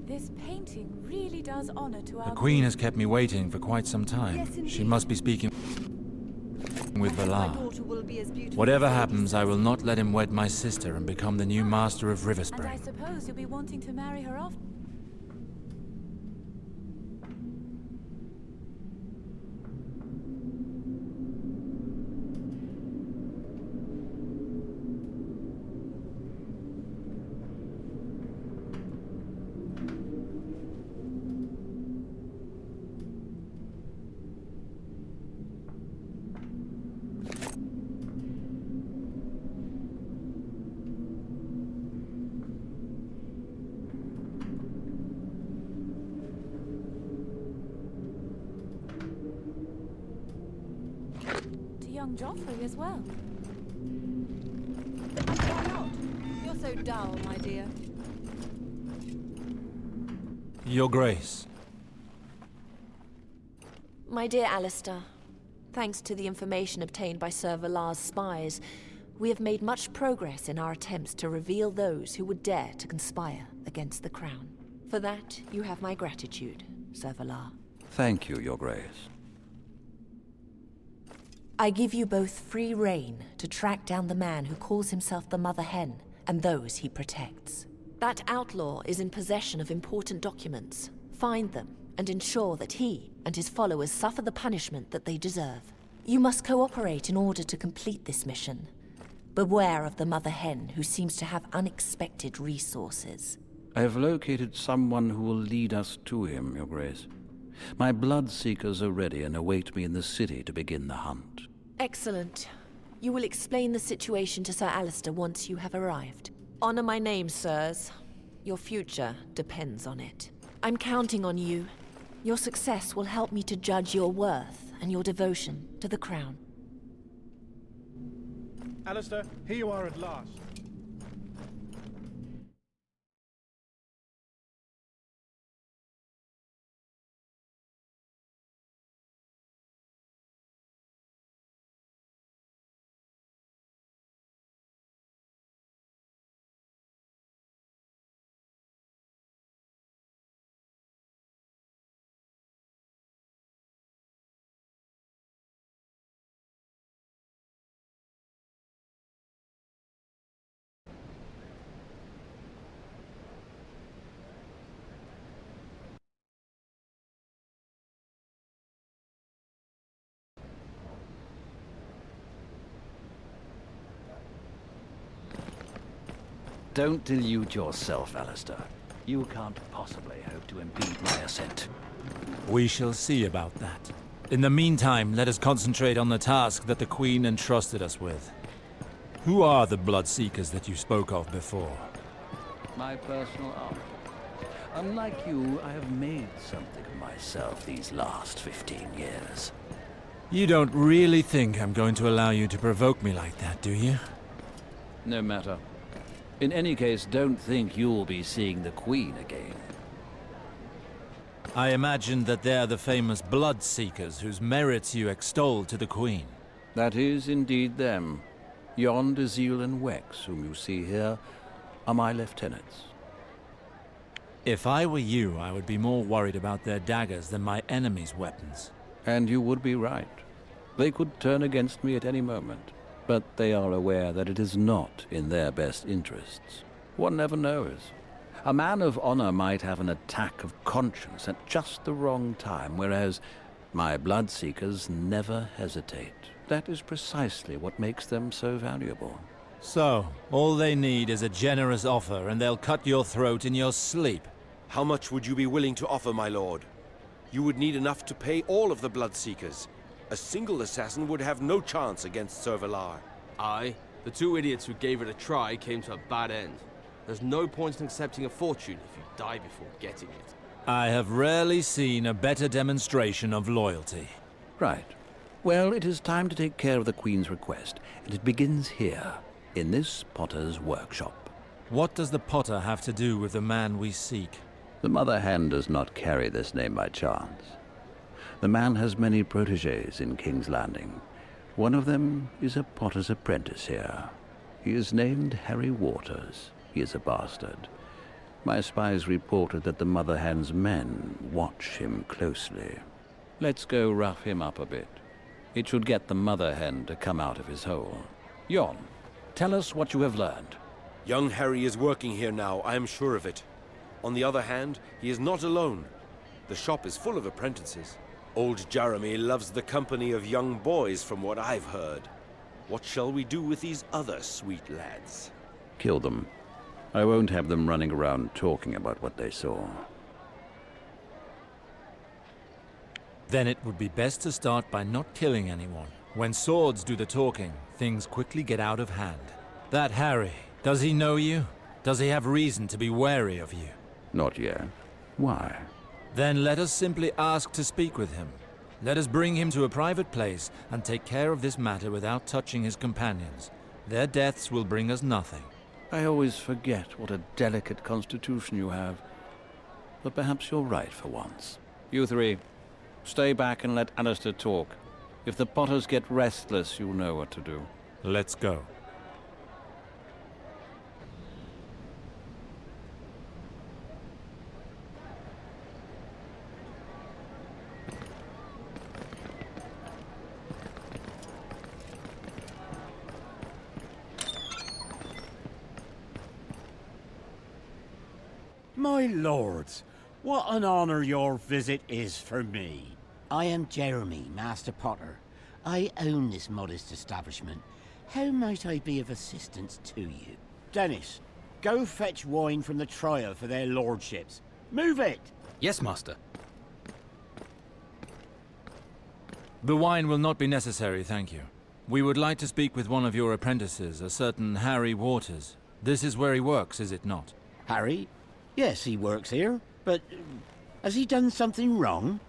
This painting really does honor to our... The Queen has kept me waiting for quite some time. Yes, She must be speaking with my Valar. daughter will be as beautiful Whatever as happens, I will not let him wed my sister and become the new Master of And I Riverspring. suppose you'll be wanting to marry her off. Young Joffrey as well. Why not? You're so dull, my dear. Your Grace. My dear Alistair, thanks to the information obtained by Sir Valar's spies, we have made much progress in our attempts to reveal those who would dare to conspire against the Crown. For that, you have my gratitude, Sir Valar. Thank you, Your Grace. I give you both free rein to track down the man who calls himself the Mother Hen and those he protects. That outlaw is in possession of important documents. Find them and ensure that he and his followers suffer the punishment that they deserve. You must cooperate in order to complete this mission. Beware of the Mother Hen, who seems to have unexpected resources. I have located someone who will lead us to him, Your Grace. My blood-seekers are ready and await me in the city to begin the hunt. Excellent. You will explain the situation to Sir Alistair once you have arrived. Honor my name, sirs. Your future depends on it. I'm counting on you. Your success will help me to judge your worth and your devotion to the Crown. Alistair, here you are at last. Don't delude yourself, Alistair. You can't possibly hope to impede my ascent. We shall see about that. In the meantime, let us concentrate on the task that the Queen entrusted us with. Who are the Bloodseekers that you spoke of before? My personal army. Unlike you, I have made something of myself these last 15 years. You don't really think I'm going to allow you to provoke me like that, do you? No matter. In any case, don't think you'll be seeing the Queen again. I imagine that they're the famous Bloodseekers whose merits you extol to the Queen. That is indeed them. Yonder Zeal and Wex, whom you see here, are my lieutenants. If I were you, I would be more worried about their daggers than my enemy's weapons. And you would be right. They could turn against me at any moment. But they are aware that it is not in their best interests. One never knows. A man of honor might have an attack of conscience at just the wrong time, whereas my Bloodseekers never hesitate. That is precisely what makes them so valuable. So, all they need is a generous offer, and they'll cut your throat in your sleep. How much would you be willing to offer, my lord? You would need enough to pay all of the Bloodseekers. A single assassin would have no chance against Sir Valar. Aye, the two idiots who gave it a try came to a bad end. There's no point in accepting a fortune if you die before getting it. I have rarely seen a better demonstration of loyalty. Right. Well, it is time to take care of the Queen's request, and it begins here, in this potter's workshop. What does the potter have to do with the man we seek? The Mother Hen does not carry this name by chance. The man has many protégés in King's Landing. One of them is a potter's apprentice here. He is named Harry Waters. He is a bastard. My spies reported that the Mother Hen's men watch him closely. Let's go rough him up a bit. It should get the Mother Hen to come out of his hole. Jon, tell us what you have learned. Young Harry is working here now, I am sure of it. On the other hand, he is not alone. The shop is full of apprentices. Old Jeremy loves the company of young boys, from what I've heard. What shall we do with these other sweet lads? Kill them. I won't have them running around talking about what they saw. Then it would be best to start by not killing anyone. When swords do the talking, things quickly get out of hand. That Harry, does he know you? Does he have reason to be wary of you? Not yet. Why? Then let us simply ask to speak with him. Let us bring him to a private place and take care of this matter without touching his companions. Their deaths will bring us nothing. I always forget what a delicate constitution you have. But perhaps you're right for once. You three, stay back and let Alistair talk. If the Potters get restless, you'll know what to do. Let's go. My lords, what an honor your visit is for me. I am Jeremy, Master Potter. I own this modest establishment. How might I be of assistance to you? Dennis, go fetch wine from the trial for their lordships. Move it! Yes, Master. The wine will not be necessary, thank you. We would like to speak with one of your apprentices, a certain Harry Waters. This is where he works, is it not? Harry? Yes, he works here, but has he done something wrong?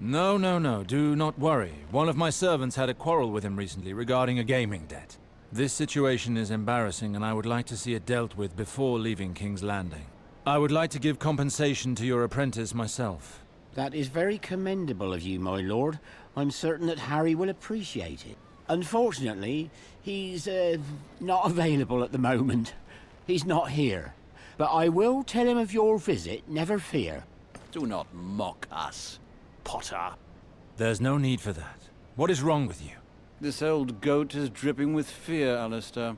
No, do not worry. One of my servants had a quarrel with him recently regarding a gaming debt. This situation is embarrassing and I would like to see it dealt with before leaving King's Landing. I would like to give compensation to your apprentice myself. That is very commendable of you, my lord. I'm certain that Harry will appreciate it. Unfortunately, he's not available at the moment. He's not here. But I will tell him of your visit, never fear. Do not mock us, Potter. There's no need for that. What is wrong with you? This old goat is dripping with fear, Alistair.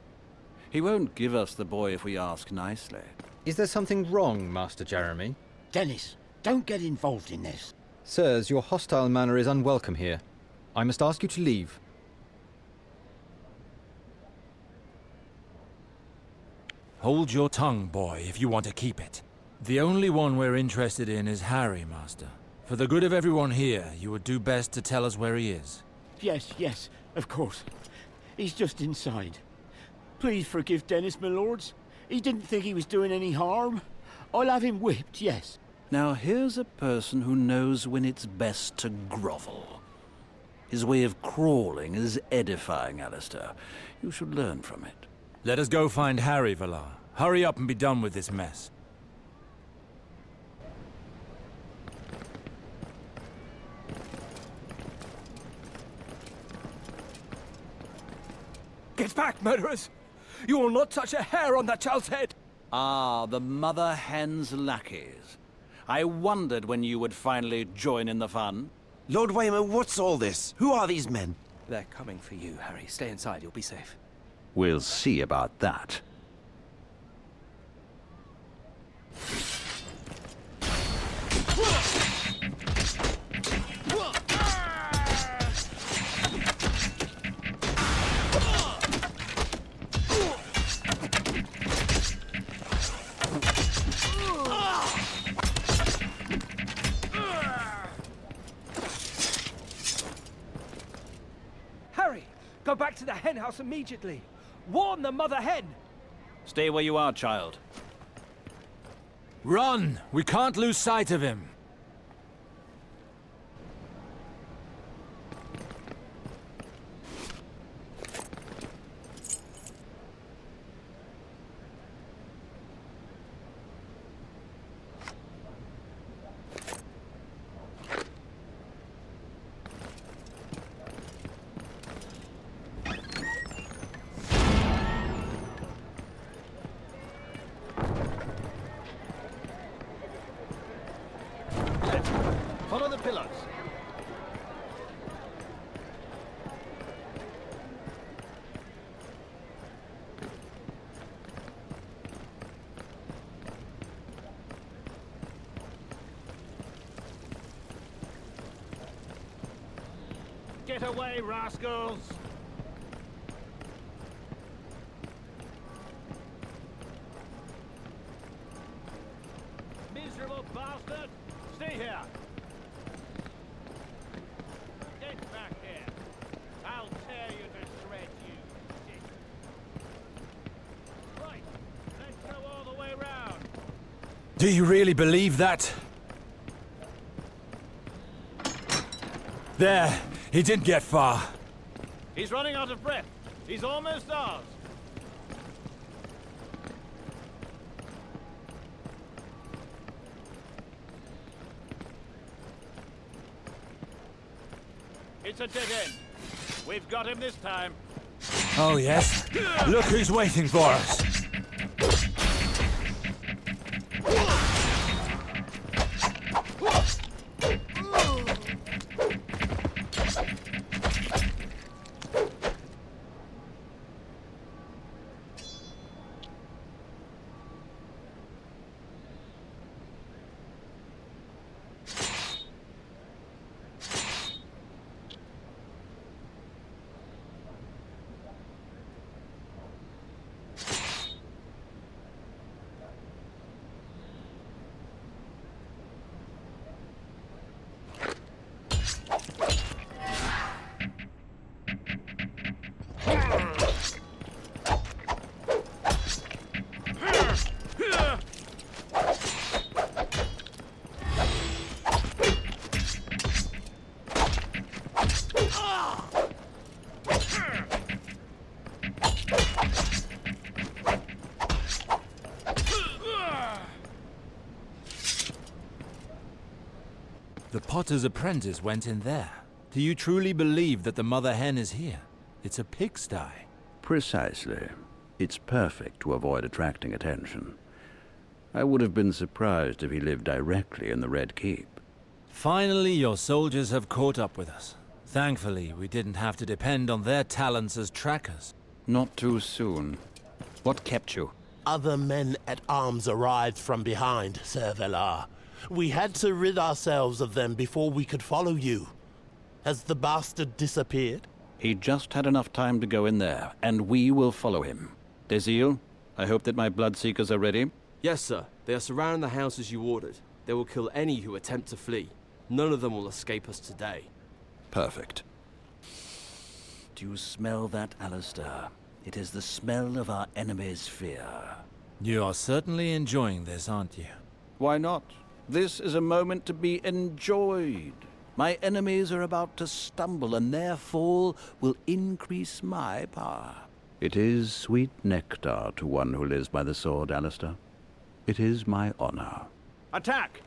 He won't give us the boy if we ask nicely. Is there something wrong, Master Jeremy? Dennis, don't get involved in this. Sirs, your hostile manner is unwelcome here. I must ask you to leave. Hold your tongue, boy, if you want to keep it. The only one we're interested in is Harry, Master. For the good of everyone here, you would do best to tell us where he is. Yes, of course. He's just inside. Please forgive Dennis, my lords. He didn't think he was doing any harm. I'll have him whipped, yes. Now here's a person who knows when it's best to grovel. His way of crawling is edifying, Alistair. You should learn from it. Let us go find Harry, Valar. Hurry up and be done with this mess. Get back, murderers! You will not touch a hair on that child's head! Ah, the Mother Hen's lackeys. I wondered when you would finally join in the fun. Lord Waymond, what's all this? Who are these men? They're coming for you, Harry. Stay inside, you'll be safe. We'll see about that. Harry, go back to the hen house immediately. Warn the Mother Hen! Stay where you are, child. Run! We can't lose sight of him. Follow the pillars. Get away, rascals! Miserable bastard! Stay here! Get back here! I'll tear you to shreds, you shit! Right, let's go all the way round! Do you really believe that? There! He didn't get far. He's running out of breath. He's almost ours. It's a dead end. We've got him this time. Oh, yes? Look who's waiting for us. The potter's apprentice went in there. Do you truly believe that the mother hen is here? It's a pigsty. Precisely. It's perfect to avoid attracting attention. I would have been surprised if he lived directly in the Red Keep. Finally, your soldiers have caught up with us. Thankfully, we didn't have to depend on their talents as trackers. Not too soon. What kept you? Other men at arms arrived from behind, Sir Velar. We had to rid ourselves of them before we could follow you. Has the bastard disappeared? He just had enough time to go in there, and we will follow him. Desil, I hope that my Bloodseekers are ready. Yes, sir. They are surrounding the house as you ordered. They will kill any who attempt to flee. None of them will escape us today. Perfect. Do you smell that, Alistair? It is the smell of our enemy's fear. You are certainly enjoying this, aren't you? Why not? This is a moment to be enjoyed. My enemies are about to stumble, and their fall will increase my power. It is sweet nectar to one who lives by the sword, Alistair. It is my honor. Attack!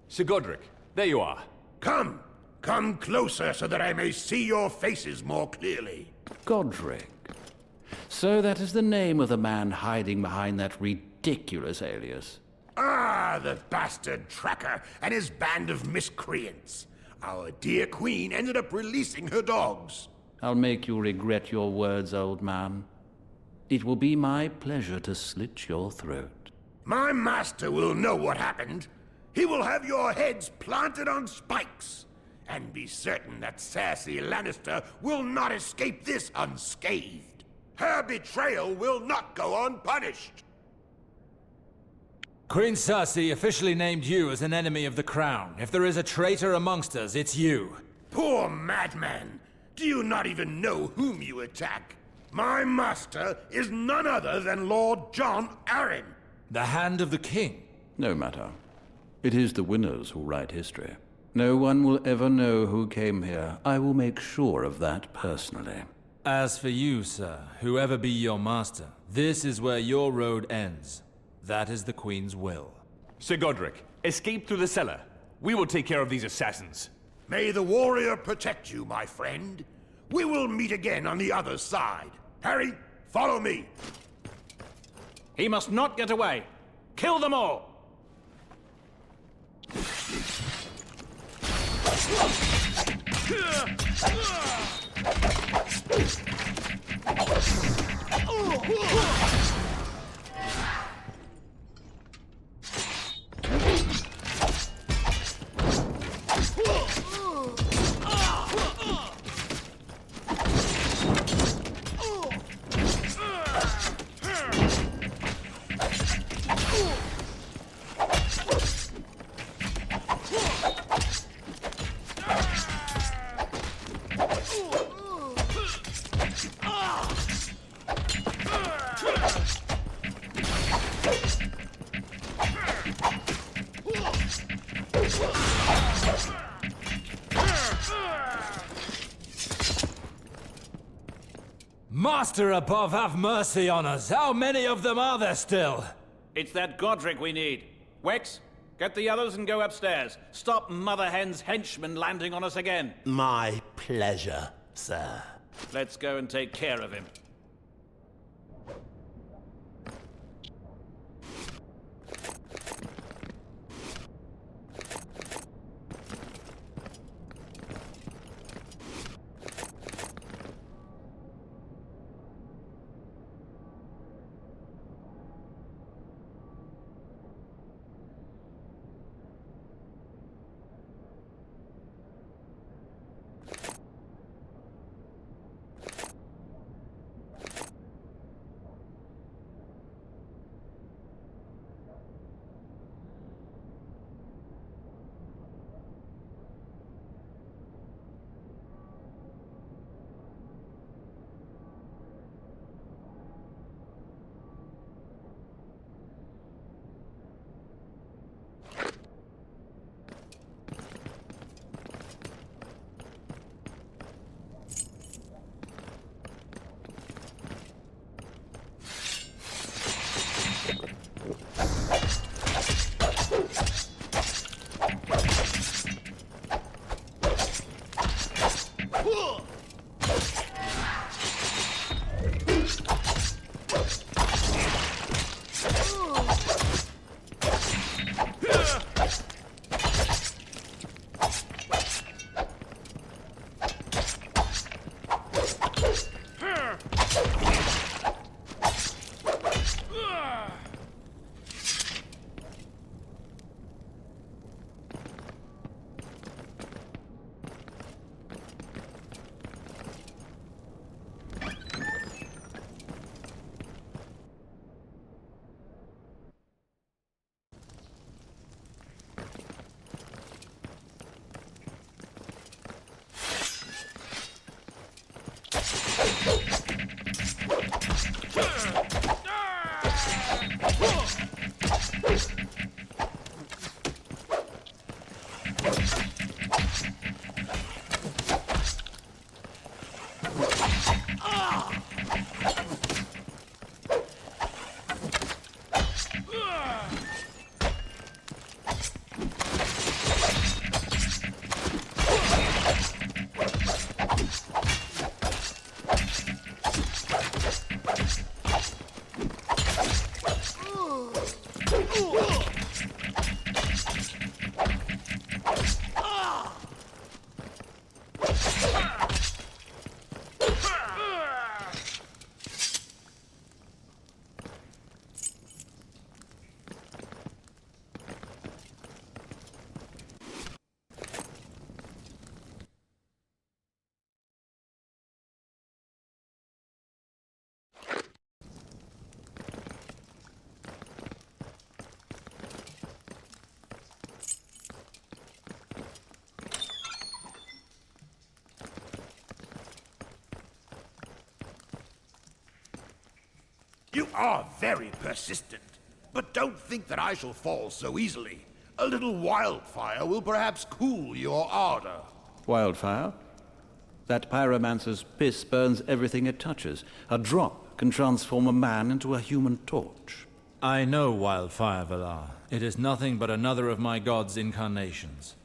Sir Godric, there you are. Come! Come closer so that I may see your faces more clearly. Godric. So that is the name of the man hiding behind that ridiculous alias. Ah, the bastard tracker and his band of miscreants. Our dear queen ended up releasing her dogs. I'll make you regret your words, old man. It will be my pleasure to slit your throat. My master will know what happened. He will have your heads planted on spikes. And be certain that Cersei Lannister will not escape this unscathed. Her betrayal will not go unpunished. Queen Cersei officially named you as an enemy of the crown. If there is a traitor amongst us, it's you. Poor madman! Do you not even know whom you attack? My master is none other than Lord John Arryn. The Hand of the King? No matter. It is the winners who write history. No one will ever know who came here. I will make sure of that personally. As for you, sir, whoever be your master, this is where your road ends. That is the Queen's will. Sir Godric, escape through the cellar. We will take care of these assassins. May the warrior protect you, my friend. We will meet again on the other side. Harry, follow me. He must not get away. Kill them all! Master above, have mercy on us! How many of them are there still? It's that Godric we need. Wex, get the others and go upstairs. Stop Mother Hen's henchmen landing on us again. My pleasure, sir. Let's go and take care of him. You are very persistent, but don't think that I shall fall so easily. A little wildfire will perhaps cool your ardor. Wildfire? That pyromancer's piss burns everything it touches. A drop can transform a man into a human torch. I know wildfire, Valar. It is nothing but another of my god's incarnations.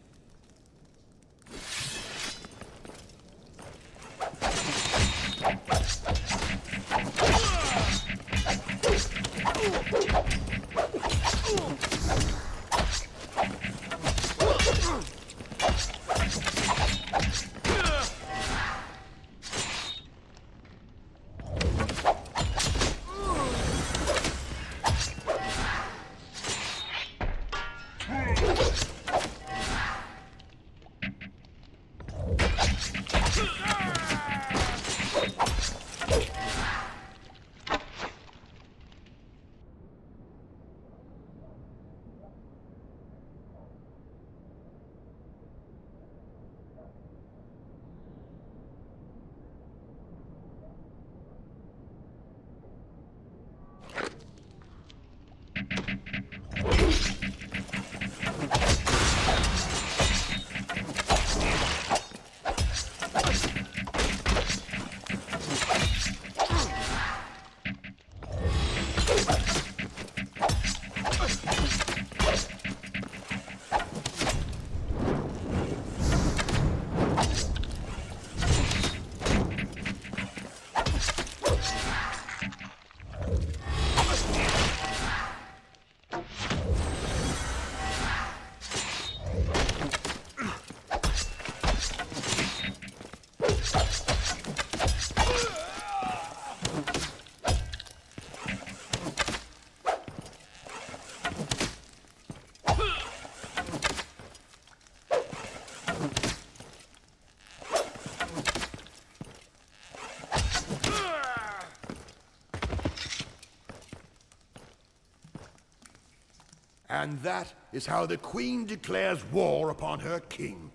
And that is how the Queen declares war upon her king.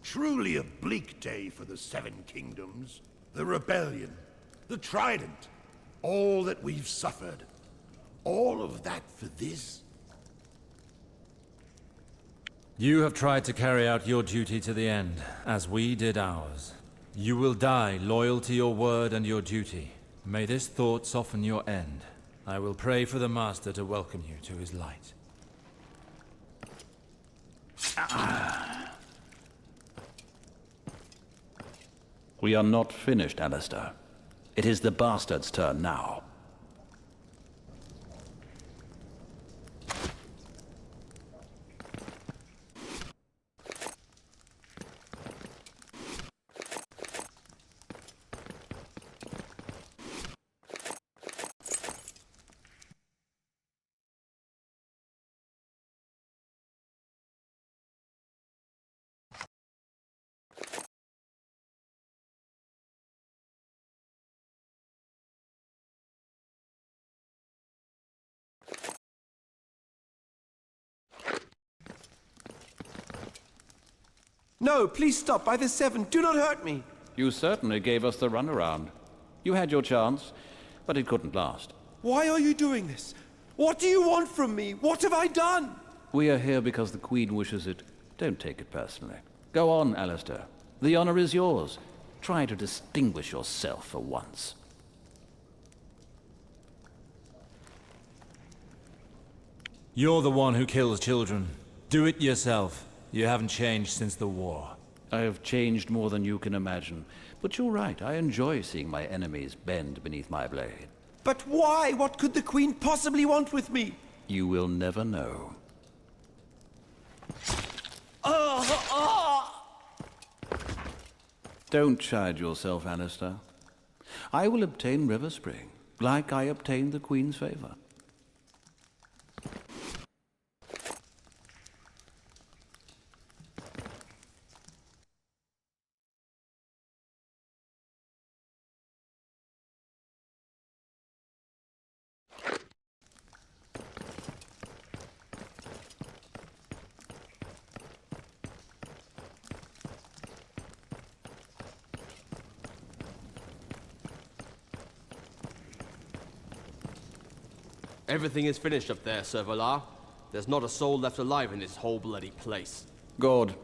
Truly a bleak day for the Seven Kingdoms. The rebellion, the trident, all that we've suffered. All of that for this? You have tried to carry out your duty to the end, as we did ours. You will die loyal to your word and your duty. May this thought soften your end. I will pray for the Master to welcome you to his light. We are not finished, Alistair. It is the bastard's turn now. No, please stop by the Seven. Do not hurt me. You certainly gave us the runaround. You had your chance, but it couldn't last. Why are you doing this? What do you want from me? What have I done? We are here because the Queen wishes it. Don't take it personally. Go on, Alistair. The honor is yours. Try to distinguish yourself for once. You're the one who kills children. Do it yourself. You haven't changed since the war. I have changed more than you can imagine. But you're right, I enjoy seeing my enemies bend beneath my blade. But why? What could the Queen possibly want with me? You will never know. Don't chide yourself, Alistair. I will obtain River Spring, like I obtained the Queen's favor. Everything is finished up there, Sir Valar. There's not a soul left alive in this whole bloody place. Good.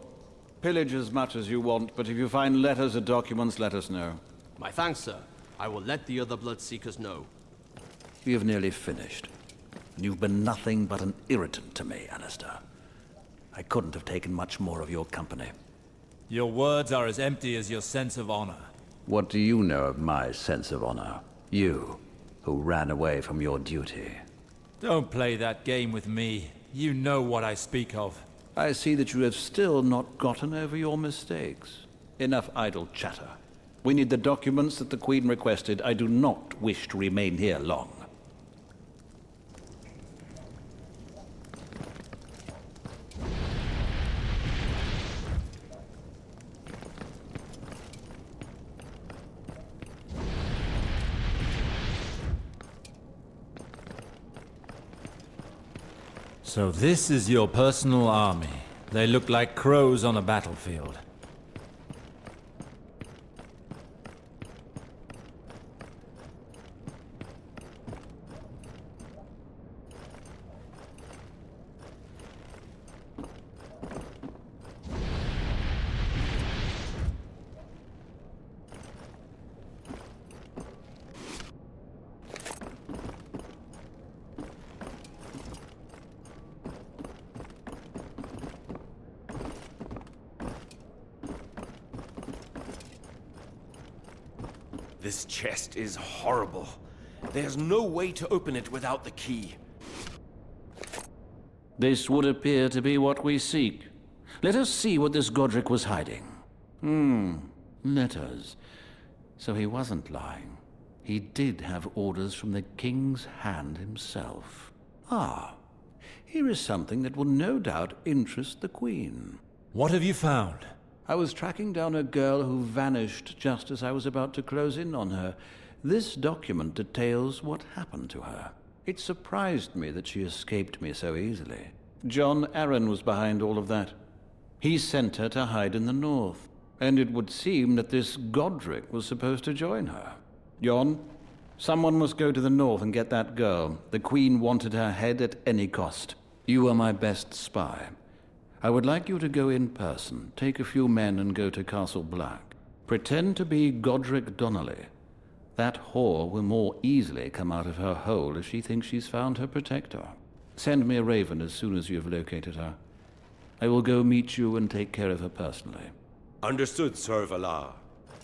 Pillage as much as you want, but if you find letters or documents, let us know. My thanks, sir. I will let the other Bloodseekers know. We have nearly finished. And you've been nothing but an irritant to me, Alistair. I couldn't have taken much more of your company. Your words are as empty as your sense of honor. What do you know of my sense of honor? You, who ran away from your duty. Don't play that game with me. You know what I speak of. I see that you have still not gotten over your mistakes. Enough idle chatter. We need the documents that the Queen requested. I do not wish to remain here long. So this is your personal army. They look like crows on a battlefield. This chest is horrible. There's no way to open it without the key. This would appear to be what we seek. Let us see what this Godric was hiding. Letters. So he wasn't lying. He did have orders from the King's hand himself. Ah, here is something that will no doubt interest the Queen. What have you found? I was tracking down a girl who vanished just as I was about to close in on her. This document details what happened to her. It surprised me that she escaped me so easily. Jon Arryn was behind all of that. He sent her to hide in the north, and it would seem that this Godric was supposed to join her. Jon, someone must go to the north and get that girl. The Queen wanted her head at any cost. You are my best spy. I would like you to go in person, take a few men and go to Castle Black. Pretend to be Godric Donnelly. That whore will more easily come out of her hole if she thinks she's found her protector. Send me a raven as soon as you have located her. I will go meet you and take care of her personally. Understood, Sir Valar.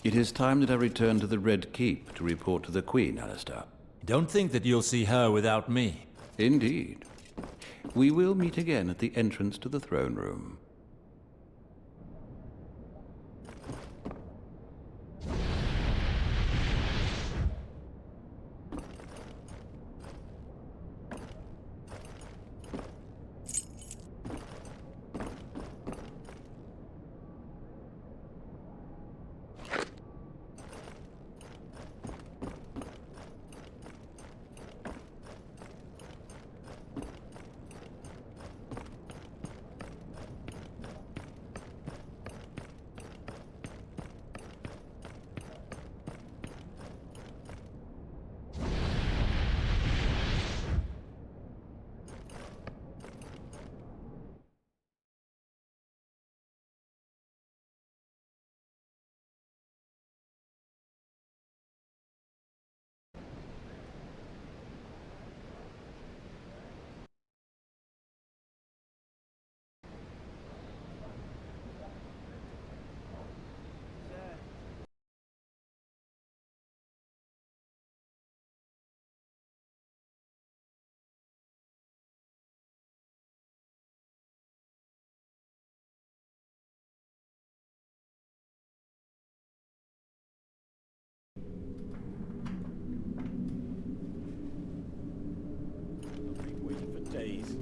It is time that I return to the Red Keep to report to the Queen, Alistair. Don't think that you'll see her without me. Indeed. We will meet again at the entrance to the throne room.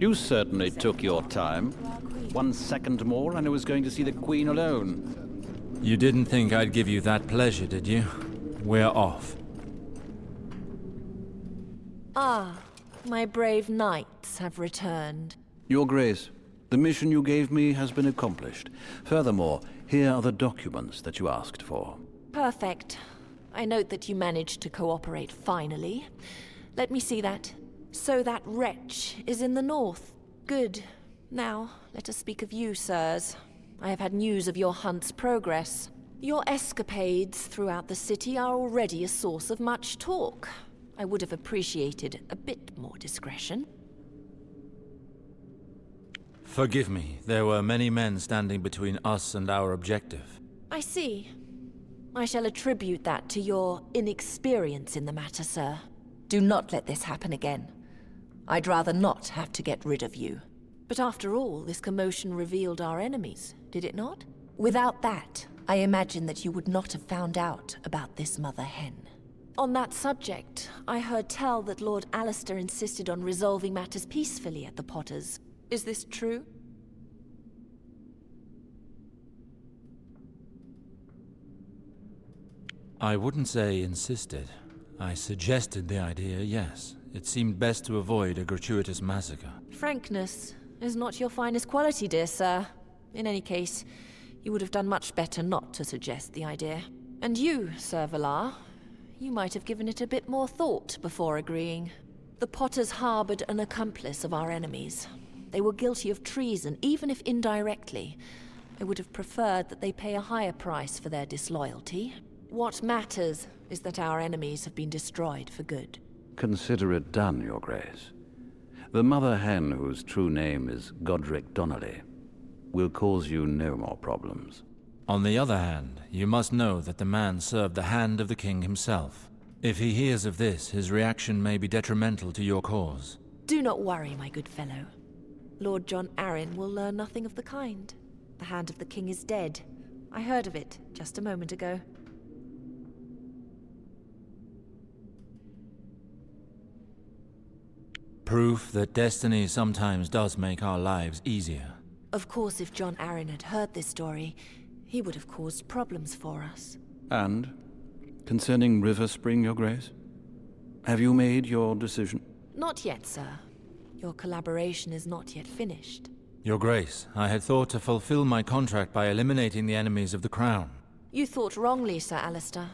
You certainly took your time. 1 second more and I was going to see the Queen alone. You didn't think I'd give you that pleasure, did you? We're off. Ah, my brave knights have returned. Your Grace, the mission you gave me has been accomplished. Furthermore, here are the documents that you asked for. Perfect. I note that you managed to cooperate finally. Let me see that. So that wretch is in the north. Good. Now, let us speak of you, sirs. I have had news of your hunt's progress. Your escapades throughout the city are already a source of much talk. I would have appreciated a bit more discretion. Forgive me, there were many men standing between us and our objective. I see. I shall attribute that to your inexperience in the matter, sir. Do not let this happen again. I'd rather not have to get rid of you. But after all, this commotion revealed our enemies, did it not? Without that, I imagine that you would not have found out about this mother hen. On that subject, I heard tell that Lord Alistair insisted on resolving matters peacefully at the Potters. Is this true? I wouldn't say insisted. I suggested the idea, yes. It seemed best to avoid a gratuitous massacre. Frankness is not your finest quality, dear sir. In any case, you would have done much better not to suggest the idea. And you, Sir Valar, you might have given it a bit more thought before agreeing. The Potters harbored an accomplice of our enemies. They were guilty of treason, even if indirectly. I would have preferred that they pay a higher price for their disloyalty. What matters is that our enemies have been destroyed for good. Consider it done, Your Grace. The mother hen, whose true name is Godric Donnelly, will cause you no more problems. On the other hand, you must know that the man served the hand of the king himself. If he hears of this, his reaction may be detrimental to your cause. Do not worry, my good fellow. Lord John Arryn will learn nothing of the kind. The hand of the king is dead. I heard of it just a moment ago. Proof that destiny sometimes does make our lives easier. Of course, if John Arryn had heard this story, he would have caused problems for us. And concerning River Spring, Your Grace? Have you made your decision? Not yet, sir. Your collaboration is not yet finished. Your Grace, I had thought to fulfill my contract by eliminating the enemies of the Crown. You thought wrongly, Sir Alistair.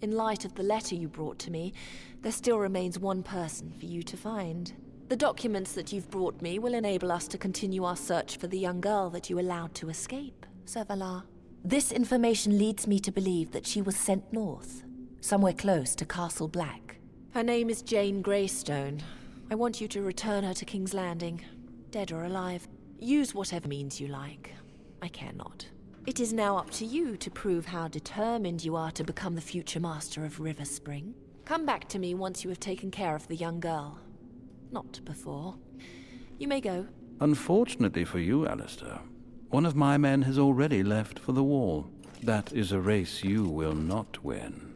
In light of the letter you brought to me, there still remains one person for you to find. The documents that you've brought me will enable us to continue our search for the young girl that you allowed to escape, Sir Valar. This information leads me to believe that she was sent north, somewhere close to Castle Black. Her name is Jane Greystone. I want you to return her to King's Landing, dead or alive. Use whatever means you like. I care not. It is now up to you to prove how determined you are to become the future master of River Spring. Come back to me once you have taken care of the young girl. Not before. You may go. Unfortunately for you, Alistair, one of my men has already left for the wall. That is a race you will not win.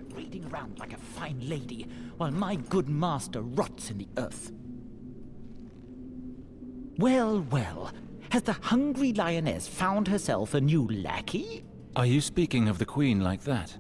Parading around like a fine lady, while my good master rots in the earth. Well, well. Has the hungry lioness found herself a new lackey? Are you speaking of the Queen like that?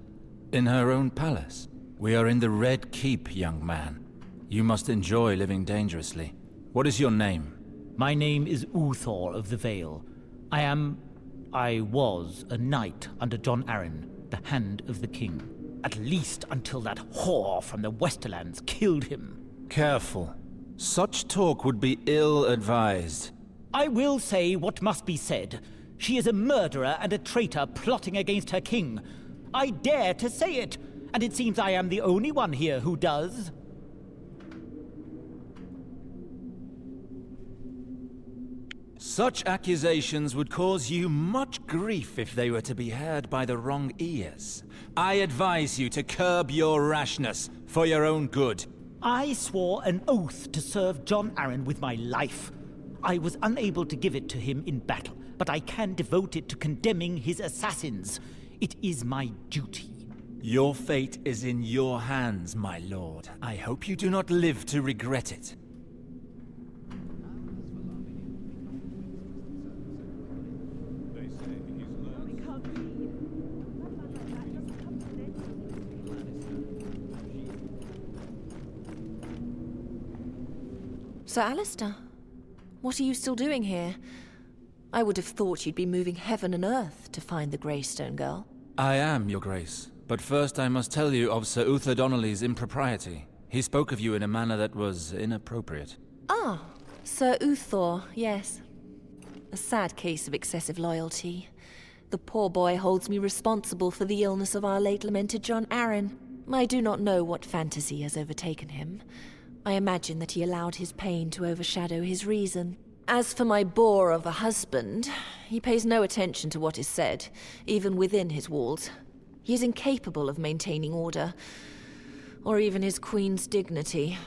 In her own palace? We are in the Red Keep, young man. You must enjoy living dangerously. What is your name? My name is Uthor of the Vale. I was a knight under John Arryn, the Hand of the King. At least until that whore from the Westerlands killed him. Careful. Such talk would be ill-advised. I will say what must be said. She is a murderer and a traitor plotting against her king. I dare to say it, and it seems I am the only one here who does. Such accusations would cause you much grief if they were to be heard by the wrong ears. I advise you to curb your rashness for your own good. I swore an oath to serve John Arryn with my life. I was unable to give it to him in battle, but I can devote it to condemning his assassins. It is my duty. Your fate is in your hands, my lord. I hope you do not live to regret it. Sir Alistair, what are you still doing here? I would have thought you'd be moving heaven and earth to find the Greystone girl. I am, Your Grace. But first I must tell you of Sir Uther Donnelly's impropriety. He spoke of you in a manner that was inappropriate. Ah, Sir Uthor, yes. A sad case of excessive loyalty. The poor boy holds me responsible for the illness of our late lamented John Arryn. I do not know what fantasy has overtaken him. I imagine that he allowed his pain to overshadow his reason. As for my bore of a husband, he pays no attention to what is said, even within his walls. He is incapable of maintaining order, or even his queen's dignity.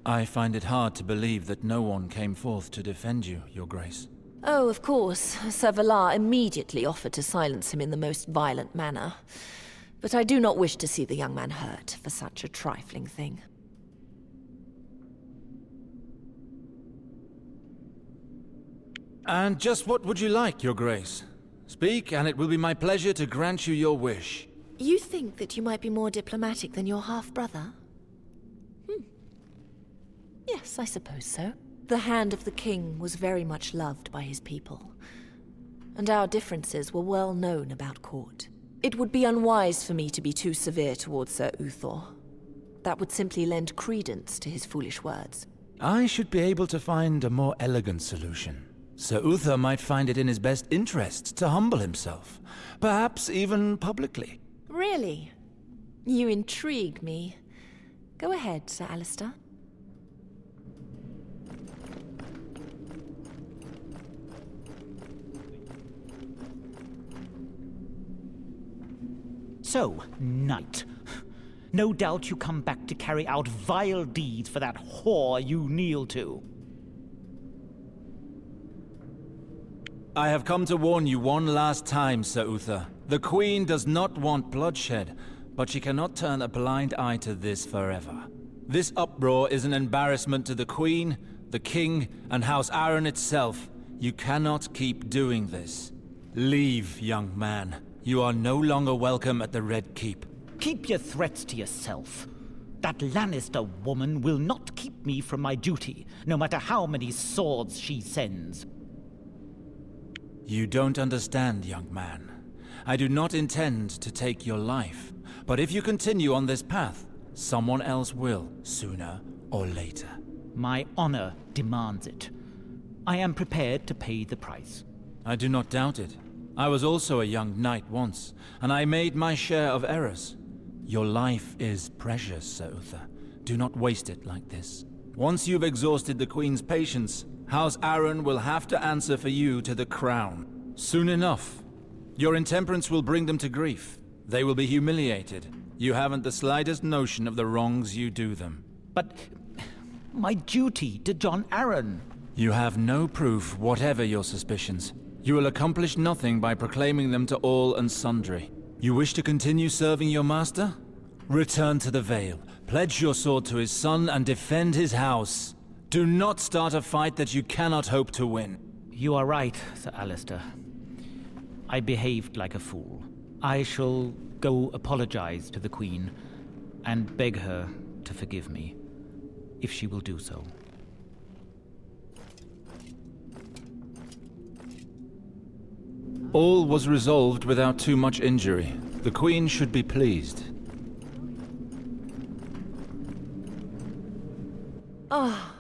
I find it hard to believe that no one came forth to defend you, Your Grace. Oh, of course, Sir Valar immediately offered to silence him in the most violent manner. But I do not wish to see the young man hurt for such a trifling thing. And just what would you like, Your Grace? Speak, and it will be my pleasure to grant you your wish. You think that you might be more diplomatic than your half-brother? Yes, I suppose so. The hand of the king was very much loved by his people, and our differences were well known about court. It would be unwise for me to be too severe towards Sir Uthor. That would simply lend credence to his foolish words. I should be able to find a more elegant solution. Sir Uther might find it in his best interest to humble himself, perhaps even publicly. Really? You intrigue me. Go ahead, Sir Alistair. So, knight. No doubt you come back to carry out vile deeds for that whore you kneel to. I have come to warn you one last time, Sir Uther. The Queen does not want bloodshed, but she cannot turn a blind eye to this forever. This uproar is an embarrassment to the Queen, the King, and House Arryn itself. You cannot keep doing this. Leave, young man. You are no longer welcome at the Red Keep. Keep your threats to yourself. That Lannister woman will not keep me from my duty, no matter how many swords she sends. You don't understand, young man. I do not intend to take your life. But if you continue on this path, someone else will, sooner or later. My honor demands it. I am prepared to pay the price. I do not doubt it. I was also a young knight once, and I made my share of errors. Your life is precious, Sir Uther. Do not waste it like this. Once you've exhausted the Queen's patience, House Arryn will have to answer for you to the crown. Soon enough. Your intemperance will bring them to grief. They will be humiliated. You haven't the slightest notion of the wrongs you do them. But my duty to John Arryn. You have no proof, whatever your suspicions. You will accomplish nothing by proclaiming them to all and sundry. You wish to continue serving your master? Return to the Vale, pledge your sword to his son, and defend his house. Do not start a fight that you cannot hope to win. You are right, Sir Alistair. I behaved like a fool. I shall go apologize to the Queen and beg her to forgive me, if she will do so. All was resolved without too much injury. The Queen should be pleased. Ah,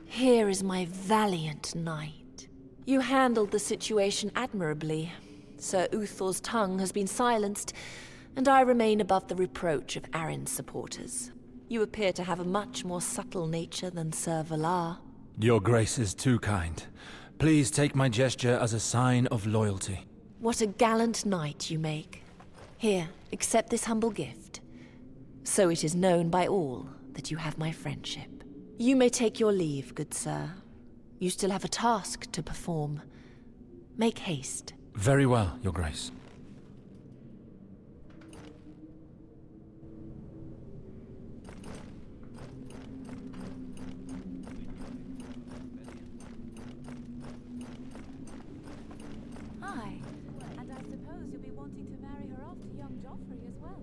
here is my valiant knight. You handled the situation admirably. Sir Uthor's tongue has been silenced, and I remain above the reproach of Arryn's supporters. You appear to have a much more subtle nature than Sir Valar. Your Grace is too kind. Please take my gesture as a sign of loyalty. What a gallant knight you make. Here, accept this humble gift. So it is known by all that you have my friendship. You may take your leave, good sir. You still have a task to perform. Make haste. Very well, Your Grace. Hi. And I suppose you'll be wanting to marry her off to young Joffrey as well.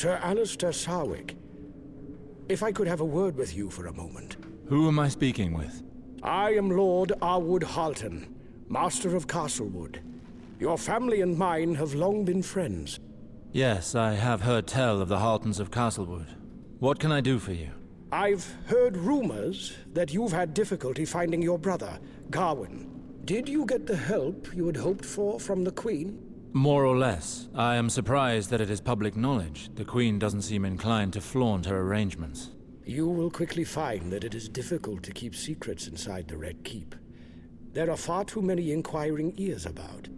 Sir Alistair Sarwick. If I could have a word with you for a moment. Who am I speaking with? I am Lord Arwood Halton, Master of Castlewood. Your family and mine have long been friends. Yes, I have heard tell of the Haltons of Castlewood. What can I do for you? I've heard rumors that you've had difficulty finding your brother, Gawain. Did you get the help you had hoped for from the Queen? More or less. I am surprised that it is public knowledge. The Queen doesn't seem inclined to flaunt her arrangements. You will quickly find that it is difficult to keep secrets inside the Red Keep. There are far too many inquiring ears about.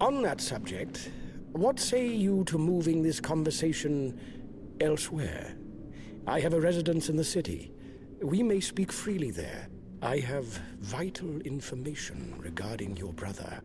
On that subject, what say you to moving this conversation elsewhere? I have a residence in the city. We may speak freely there. I have vital information regarding your brother.